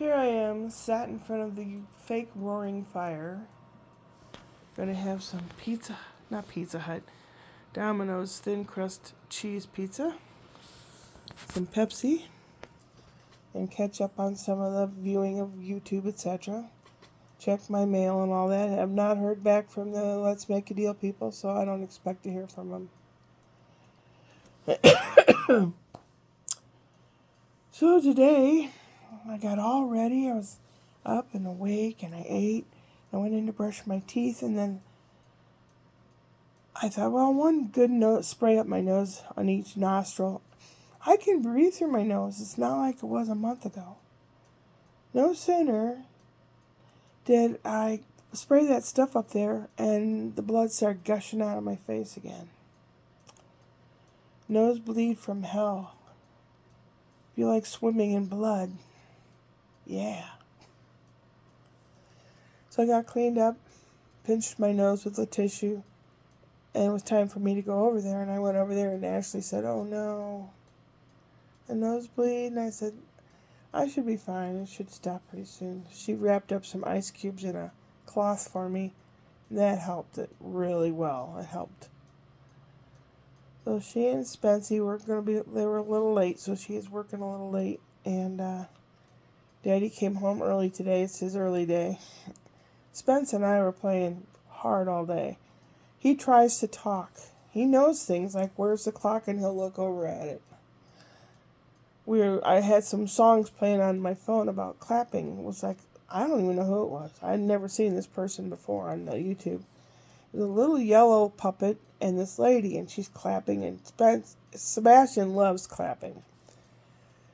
Here I am, sat in front of the fake roaring fire. Gonna have some not Pizza Hut, Domino's thin crust cheese pizza, some Pepsi, and catch up on some of the viewing of YouTube, etc. Check my mail and all that. Have not heard back from the Let's Make a Deal people, so I don't expect to hear from them. So today, I got all ready. I was up and awake, and I ate. I went in to brush my teeth, and then I thought, well, one good spray up my nose on each nostril. I can breathe through my nose. It's not like it was a month ago. No sooner did I spray that stuff up there, and the blood started gushing out of my face again. Nosebleed from hell. Feel like swimming in blood. Yeah. So I got cleaned up, pinched my nose with a tissue, and it was time for me to go over there. And I went over there, and Ashley said, "Oh no, a nosebleed." And I said, "I should be fine. It should stop pretty soon." She wrapped up some ice cubes in a cloth for me. That helped it really well. It helped. So she and Spency they were a little late, so she is working a little late. And Daddy came home early today. It's his early day. Spence and I were playing hard all day. He tries to talk. He knows things like where's the clock, and he'll look over at it. I had some songs playing on my phone about clapping. It was like, I don't even know who it was. I'd never seen this person before on YouTube. There's a little yellow puppet and this lady, and she's clapping, and Sebastian loves clapping.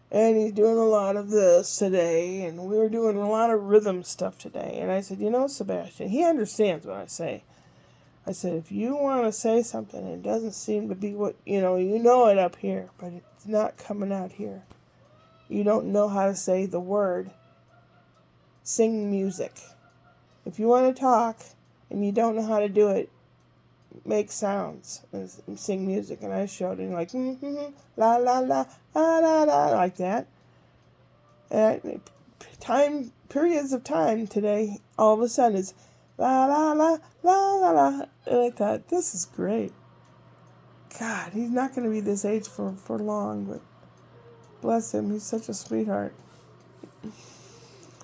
And he's doing a lot of this today, and we were doing a lot of rhythm stuff today. And I said, Sebastian, he understands what I say. I said, if you want to say something and it doesn't seem to be what, you know it up here, but it's not coming out here. You don't know how to say the word. Sing music. If you want to talk and you don't know how to do it, make sounds and sing music. And I showed him like, la, la, la, la, la, la, like that. And periods of time today, all of a sudden it's la, la, la, la, la, la. And I thought, this is great. God, he's not going to be this age for long, but bless him, he's such a sweetheart.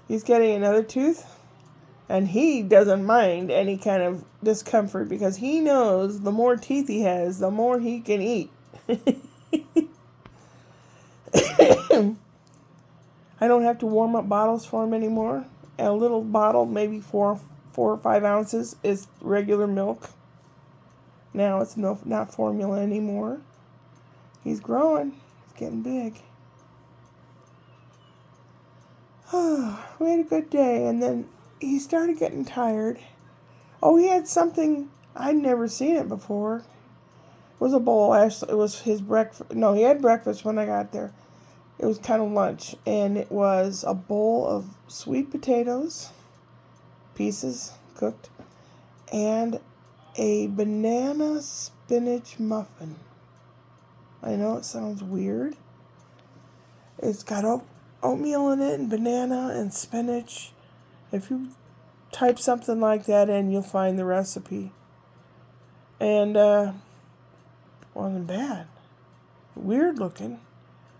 He's getting another tooth, and he doesn't mind any kind of discomfort because he knows the more teeth he has, the more he can eat. I don't have to warm up bottles for him anymore. A little bottle, maybe 4 or 5 ounces, is regular milk. Now it's not formula anymore. He's growing. He's getting big. We had a good day, and then he started getting tired. Oh, he had something, I'd never seen it before. It was a bowl. Actually, it was his breakfast. No, he had breakfast when I got there. It was kind of lunch, and it was a bowl of sweet potatoes, pieces cooked, and a banana spinach muffin. I know it sounds weird. It's got oatmeal in it, and banana, and spinach. If you type something like that in, you'll find the recipe. And wasn't bad. Weird looking.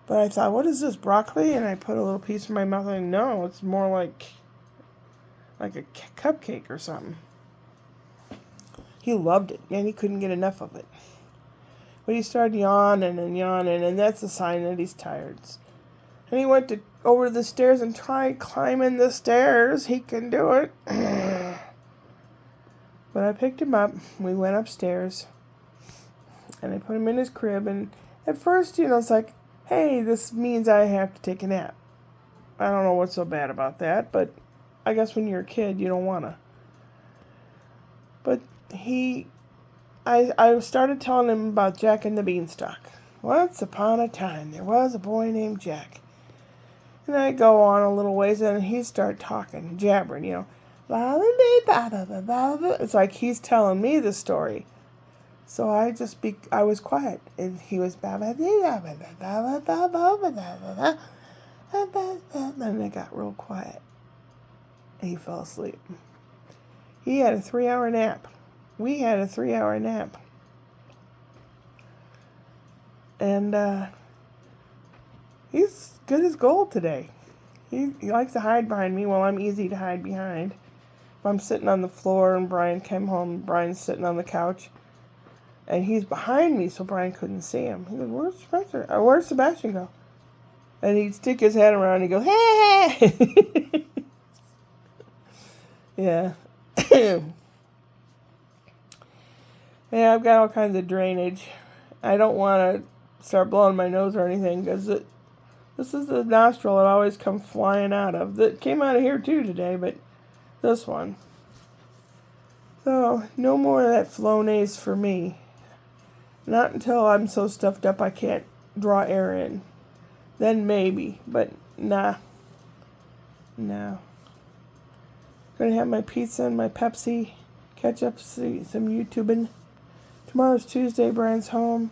But I thought, what is this, broccoli? And I put a little piece in my mouth, and no, it's more like a cupcake or something. He loved it, and he couldn't get enough of it. But he started yawning, and that's a sign that he's tired. And he went over the stairs and tried climbing the stairs. He can do it. But I picked him up. We went upstairs. And I put him in his crib. And at first, it's like, hey, this means I have to take a nap. I don't know what's so bad about that. But I guess when you're a kid, you don't want to. But I started telling him about Jack and the Beanstalk. Once upon a time, there was a boy named Jack. And I go on a little ways, and he started talking, jabbering, It's like he's telling me the story. So I was quiet, and he was, then it got real quiet. And he fell asleep. He had a 3-hour nap. We had a 3-hour nap. And he's good as gold today. He likes to hide behind me. Well, I'm easy to hide behind. If I'm sitting on the floor and Brian came home, Brian's sitting on the couch. And he's behind me, so Brian couldn't see him. He goes, "Where's Spencer? Or where's Sebastian go?" And he'd stick his head around and he'd go, "Hey!" Yeah. Yeah, I've got all kinds of drainage. I don't want to start blowing my nose or anything, because this is the nostril it always comes flying out of. That came out of here too today, but this one. So, no more of that Flonase for me. Not until I'm so stuffed up I can't draw air in. Then maybe, but nah. No. Gonna have my pizza and my Pepsi, catch up, see some YouTubing. Tomorrow's Tuesday, Brian's home.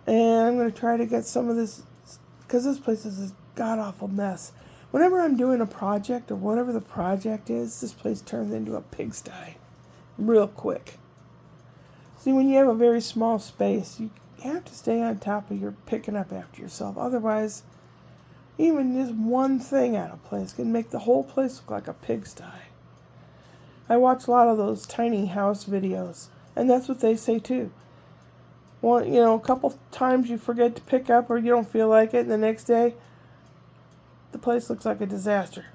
And I'm gonna try to get some of this, because this place is a god-awful mess. Whenever I'm doing a project, or whatever the project is, this place turns into a pigsty. Real quick. See, when you have a very small space, you have to stay on top of your picking up after yourself. Otherwise, even just one thing out of place can make the whole place look like a pigsty. I watch a lot of those tiny house videos, and that's what they say too. Well, a couple times you forget to pick up or you don't feel like it, and the next day, the place looks like a disaster.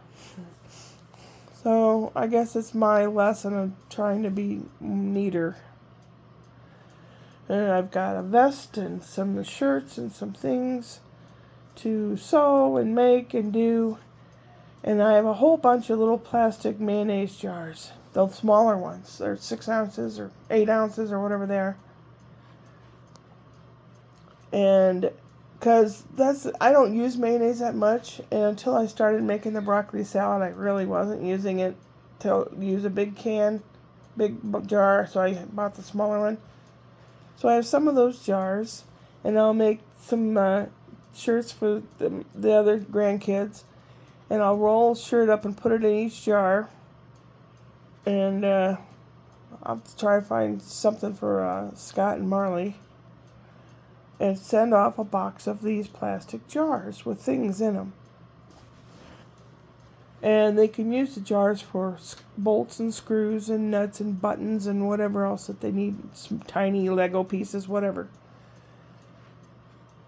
So, I guess it's my lesson of trying to be neater. And I've got a vest and some shirts and some things to sew and make and do. And I have a whole bunch of little plastic mayonnaise jars. The smaller ones. They're 6 ounces or 8 ounces or whatever they are. And because I don't use mayonnaise that much. And until I started making the broccoli salad, I really wasn't using it to use a big jar. So I bought the smaller one. So I have some of those jars. And I'll make some shirts for the other grandkids, and I'll roll a shirt up and put it in each jar, and I'll try to find something for Scott and Marley, and send off a box of these plastic jars with things in them. And they can use the jars for bolts and screws and nuts and buttons and whatever else that they need, some tiny Lego pieces, whatever.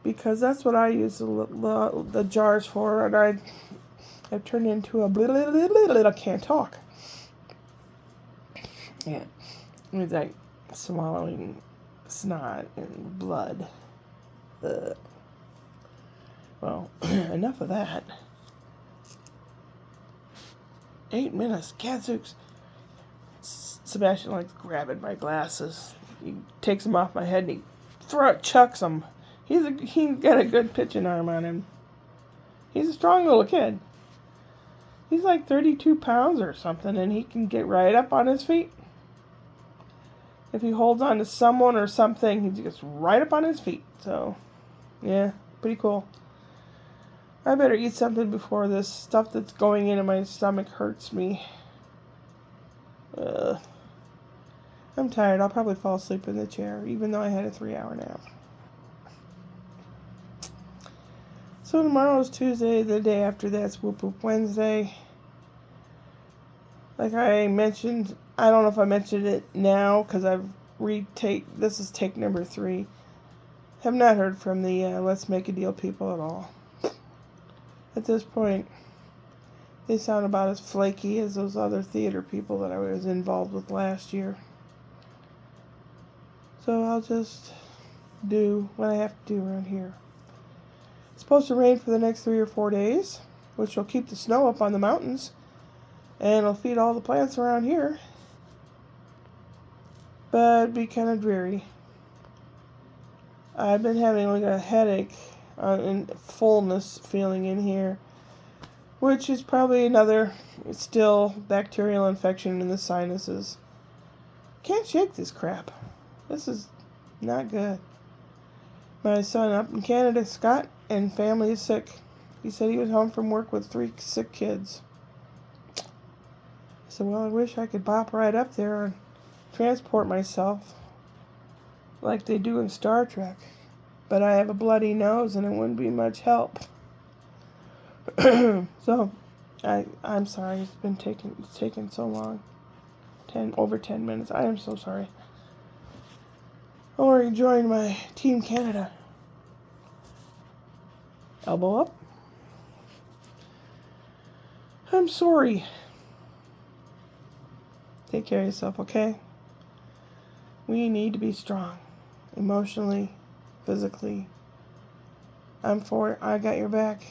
Because that's what I use the jars for, and I've turned into I can't talk. Yeah, it's like swallowing snot and blood. Well, enough of that. 8 minutes, gadzooks. Sebastian likes grabbing my glasses. He takes them off my head and he chucks them. He's got a good pitching arm on him. He's a strong little kid. He's like 32 pounds or something, and he can get right up on his feet. If he holds on to someone or something, he gets right up on his feet. So, yeah, pretty cool. I better eat something before this stuff that's going into my stomach hurts me. I'm tired. I'll probably fall asleep in the chair, even though I had a 3-hour nap. So tomorrow's Tuesday, the day after that's Whoop Whoop Wednesday. Like I mentioned, I don't know if I mentioned it now, because this is take number 3. Have not heard from the Let's Make a Deal people at all. At this point, they sound about as flaky as those other theater people that I was involved with last year. So I'll just do what I have to do around here. It's supposed to rain for the next 3 or 4 days, which will keep the snow up on the mountains, and it'll feed all the plants around here. But it'd be kind of dreary. I've been having like a headache and fullness feeling in here, which is probably another still bacterial infection in the sinuses. Can't shake this crap. This is not good. My son up in Canada, Scott, and family is sick. He said he was home from work with 3 sick kids. I said, well, I wish I could bop right up there and transport myself like they do in Star Trek. But I have a bloody nose and it wouldn't be much help. So, I'm sorry it's taken so long. Over 10 minutes. I am so sorry. I already joined my Team Canada. Elbow up. I'm sorry. Take care of yourself, okay? We need to be strong. Emotionally, physically. I'm for it. I got your back.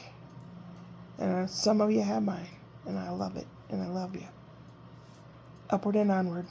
And some of you have mine. And I love it. And I love you. Upward and onward.